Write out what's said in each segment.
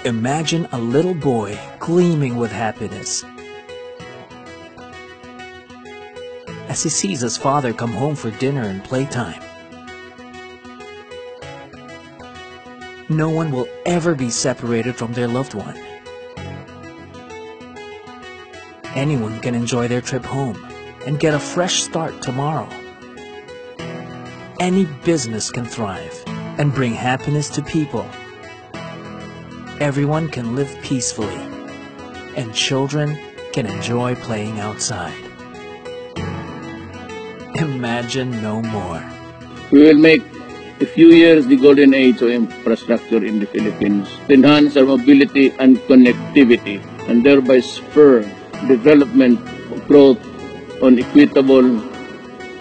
Imagine a little boy gleaming with happiness as he sees his father come home for dinner and playtime. No one will ever be separated from their loved one. Anyone can enjoy their trip home and get a fresh start tomorrow. Any business can thrive and bring happiness to people. Everyone can live peacefully, and children can enjoy playing outside. Imagine no more. We will make a few years the golden age of infrastructure in the Philippines to enhance our mobility and connectivity and thereby spur development of growth on equitable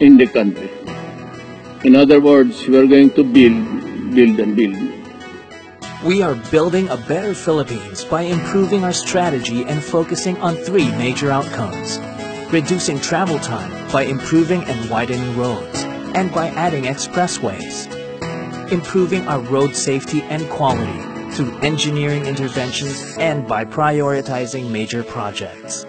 in the country. In other words, we are going to build and build. We are building a better Philippines by improving our strategy and focusing on three major outcomes: reducing travel time by improving and widening roads, and by adding expressways; improving our road safety and quality through engineering interventions and by prioritizing major projects;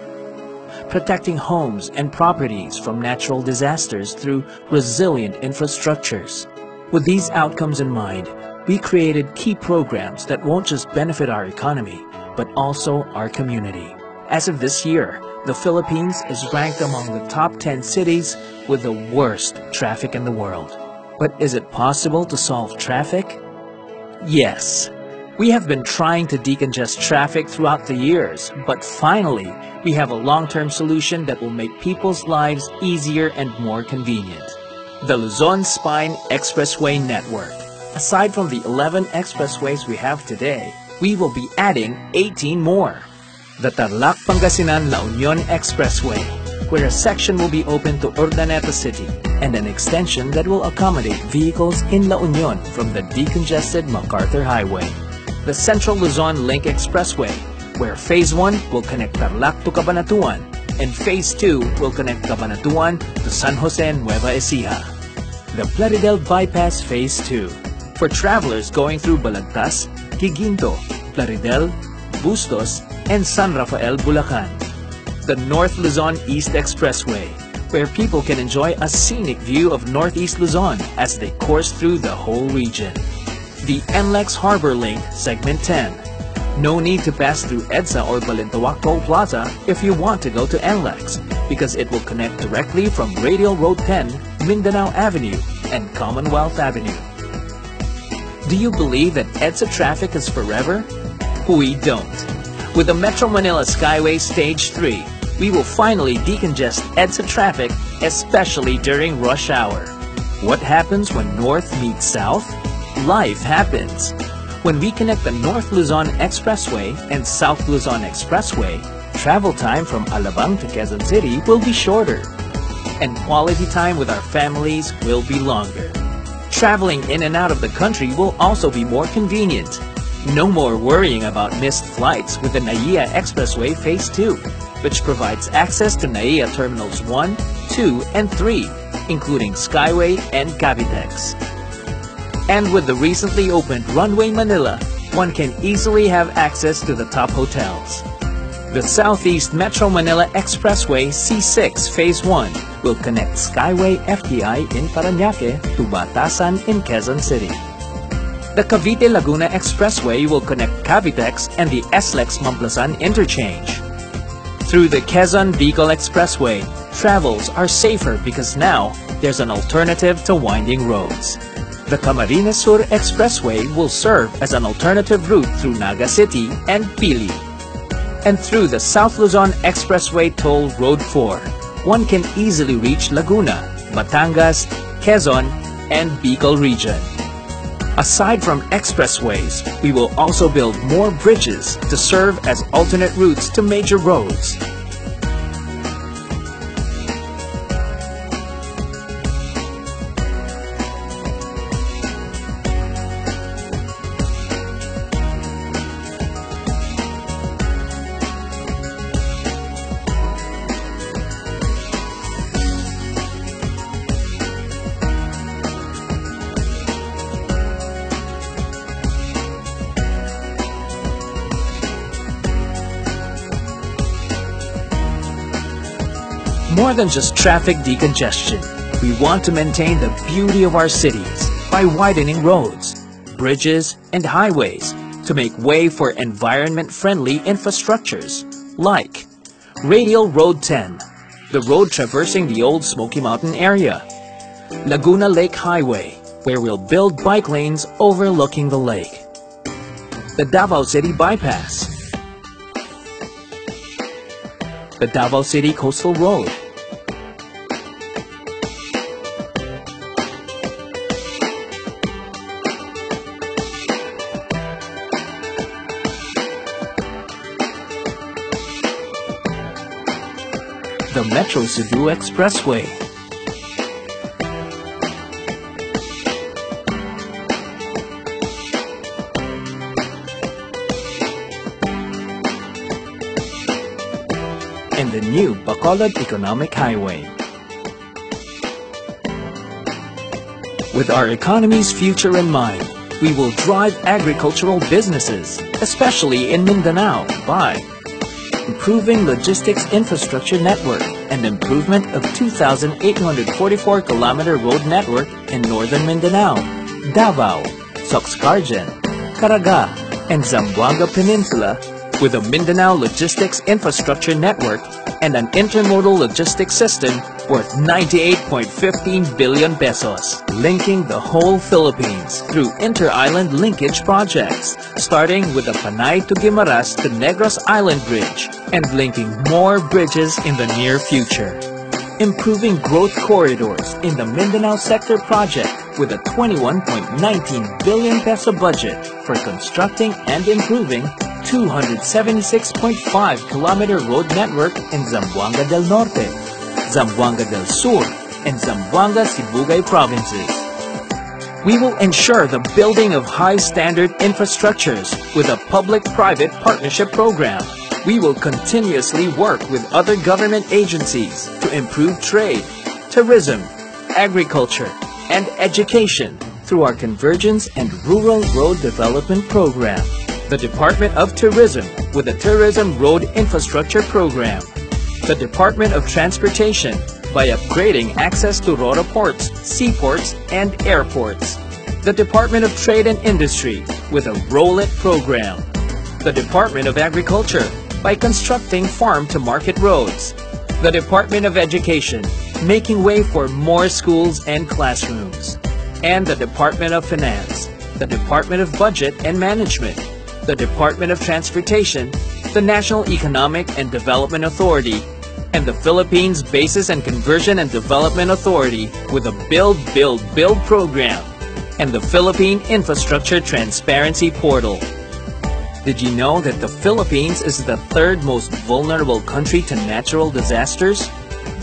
protecting homes and properties from natural disasters through resilient infrastructures. With these outcomes in mind, we created key programs that won't just benefit our economy, but also our community. As of this year, the Philippines is ranked among the top 10 cities with the worst traffic in the world. But is it possible to solve traffic? Yes. We have been trying to decongest traffic throughout the years, but finally, we have a long-term solution that will make people's lives easier and more convenient. The Luzon Spine Expressway Network. Aside from the 11 expressways we have today, we will be adding 18 more. The Tarlac-Pangasinan-La Union Expressway, where a section will be open to Urdaneta City and an extension that will accommodate vehicles in La Union from the decongested MacArthur Highway. The Central Luzon Link Expressway, where Phase 1 will connect Tarlac to Cabanatuan and Phase 2 will connect Cabanatuan to San Jose Nueva Ecija. The Plaridel Bypass Phase 2, for travelers going through Balagtas, Giginto, Plaridel, Bustos, and San Rafael, Bulacan. The North Luzon East Expressway, where people can enjoy a scenic view of Northeast Luzon as they course through the whole region. The NLEX Harbor Link Segment 10. No need to pass through EDSA or Balintawak Toll Plaza if you want to go to NLEX, because it will connect directly from Radial Road 10, Mindanao Avenue, and Commonwealth Avenue. Do you believe that EDSA traffic is forever? We don't. With the Metro Manila Skyway Stage 3, we will finally decongest EDSA traffic, especially during rush hour. What happens when North meets South? Life happens. When we connect the North Luzon Expressway and South Luzon Expressway, travel time from Alabang to Quezon City will be shorter, and quality time with our families will be longer. Traveling in and out of the country will also be more convenient. No more worrying about missed flights with the NAIA Expressway Phase 2, which provides access to NAIA Terminals 1, 2, and 3, including Skyway and Cavitex. And with the recently opened Runway Manila, one can easily have access to the top hotels. The Southeast Metro Manila Expressway C6 Phase 1 will connect Skyway FTI in Parañaque to Batasan in Quezon City. The Cavite-Laguna Expressway will connect Cavitex and the SLEX Mamplasan interchange. Through the Quezon-Bicol Expressway, travels are safer because now there's an alternative to winding roads. The Camarines Sur Expressway will serve as an alternative route through Naga City and Pili. And through the South Luzon Expressway Toll Road 4, one can easily reach Laguna, Batangas, Quezon, and Bicol region. Aside from expressways, we will also build more bridges to serve as alternate routes to major roads. More than just traffic decongestion, we want to maintain the beauty of our cities by widening roads, bridges, and highways to make way for environment-friendly infrastructures like Radial Road 10, the road traversing the old Smoky Mountain area, Laguna Lake Highway, where we'll build bike lanes overlooking the lake, the Davao City Bypass, the Davao City Coastal Road, the Metro Cebu Expressway, and the new Bacolod Economic Highway. With our economy's future in mind, we will drive agricultural businesses, especially in Mindanao, by improving logistics infrastructure network and improvement of 2,844-kilometer road network in northern Mindanao, Davao, Soxcargen, Caraga, and Zamboanga Peninsula with a Mindanao logistics infrastructure network and an intermodal logistics system worth 98.15 billion pesos, linking the whole Philippines through inter-island linkage projects, starting with the Panay to Guimaras to Negros Island Bridge and linking more bridges in the near future. Improving growth corridors in the Mindanao Sector project with a 21.19 billion peso budget for constructing and improving 276.5-kilometer road network in Zamboanga del Norte, Zamboanga del Sur, and Zamboanga Sibugay provinces. We will ensure the building of high-standard infrastructures with a public-private partnership program. We will continuously work with other government agencies to improve trade, tourism, agriculture, and education through our Convergence and Rural Road Development Program. The Department of Tourism with the Tourism Road Infrastructure Program. The Department of Transportation by upgrading access to RORA ports, seaports, and airports. The Department of Trade and Industry with a Roll-It program. The Department of Agriculture by constructing farm-to-market roads. The Department of Education making way for more schools and classrooms. And the Department of Finance, the Department of Budget and Management, the Department of Transportation, the National Economic and Development Authority, and the Philippines Basis and Conversion and Development Authority with a Build, Build, Build program, and the Philippine Infrastructure Transparency Portal. Did you know that the Philippines is the third most vulnerable country to natural disasters?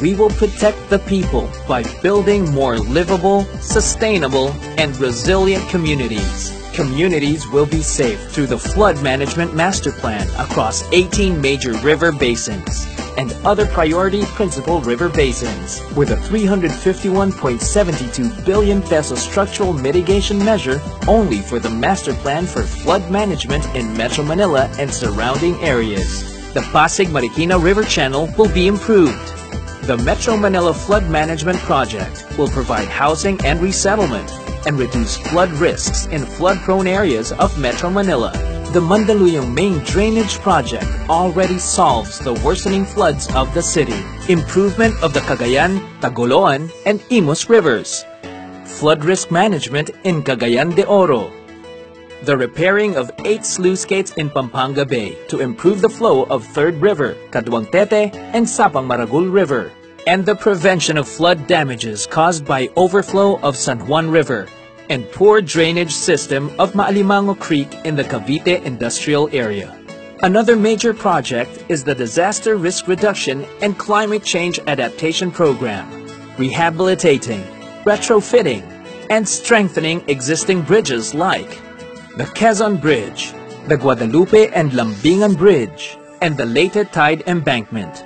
We will protect the people by building more livable, sustainable, and resilient communities. Communities will be safe through the Flood Management Master Plan across 18 major river basins and other priority principal river basins with a 351.72 billion peso structural mitigation measure only for the Master Plan for Flood Management in Metro Manila and surrounding areas. The Pasig-Marikina River Channel will be improved. The Metro Manila Flood Management Project will provide housing and resettlement and reduce flood risks in flood-prone areas of Metro Manila. The Mandaluyong Main Drainage Project already solves the worsening floods of the city. Improvement of the Cagayan, Tagoloan, and Imus rivers. Flood risk management in Cagayan de Oro. The repairing of 8 sluice gates in Pampanga Bay to improve the flow of 3rd River, Caduangtete, and Sapang Maragul River. And the prevention of flood damages caused by overflow of San Juan River and poor drainage system of Maalimango Creek in the Cavite Industrial Area. Another major project is the Disaster Risk Reduction and Climate Change Adaptation Program, rehabilitating, retrofitting, and strengthening existing bridges like the Quezon Bridge, the Guadalupe and Lambingan Bridge, and the Leyte Tide Embankment.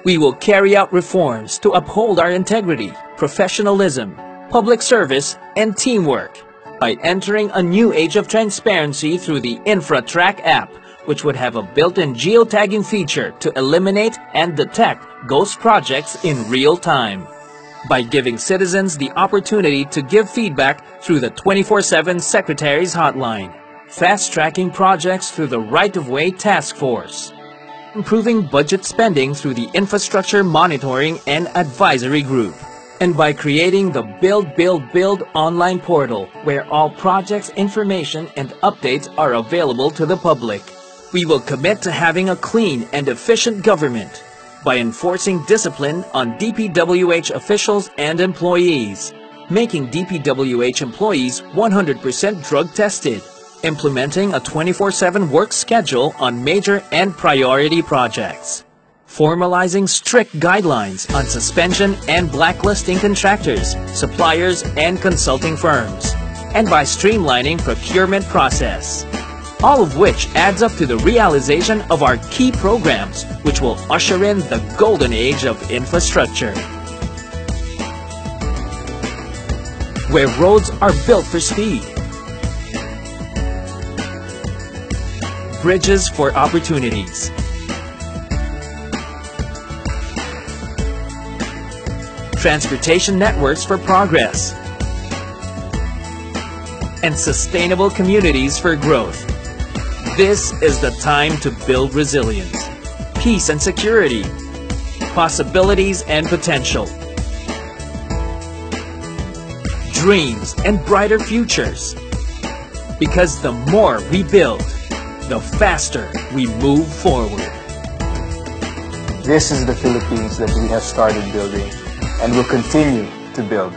We will carry out reforms to uphold our integrity, professionalism, public service, and teamwork by entering a new age of transparency through the InfraTrack app which would have a built-in geotagging feature to eliminate and detect ghost projects in real time. By giving citizens the opportunity to give feedback through the 24/7 Secretary's Hotline, fast-tracking projects through the Right-of-Way Task Force, improving budget spending through the Infrastructure Monitoring and Advisory Group, and by creating the Build online portal where all projects, information, and updates are available to the public. We will commit to having a clean and efficient government by enforcing discipline on DPWH officials and employees, making DPWH employees 100% drug tested, implementing a 24/7 work schedule on major and priority projects, formalizing strict guidelines on suspension and blacklisting contractors, suppliers, and consulting firms, and by streamlining procurement process. All of which adds up to the realization of our key programs, which will usher in the golden age of infrastructure, where roads are built for speed, bridges for opportunities, transportation networks for progress, and sustainable communities for growth. This is the time to build resilience, peace and security, possibilities and potential, dreams and brighter futures. Because the more we build, the faster we move forward. This is the Philippines that we have started building and will continue to build.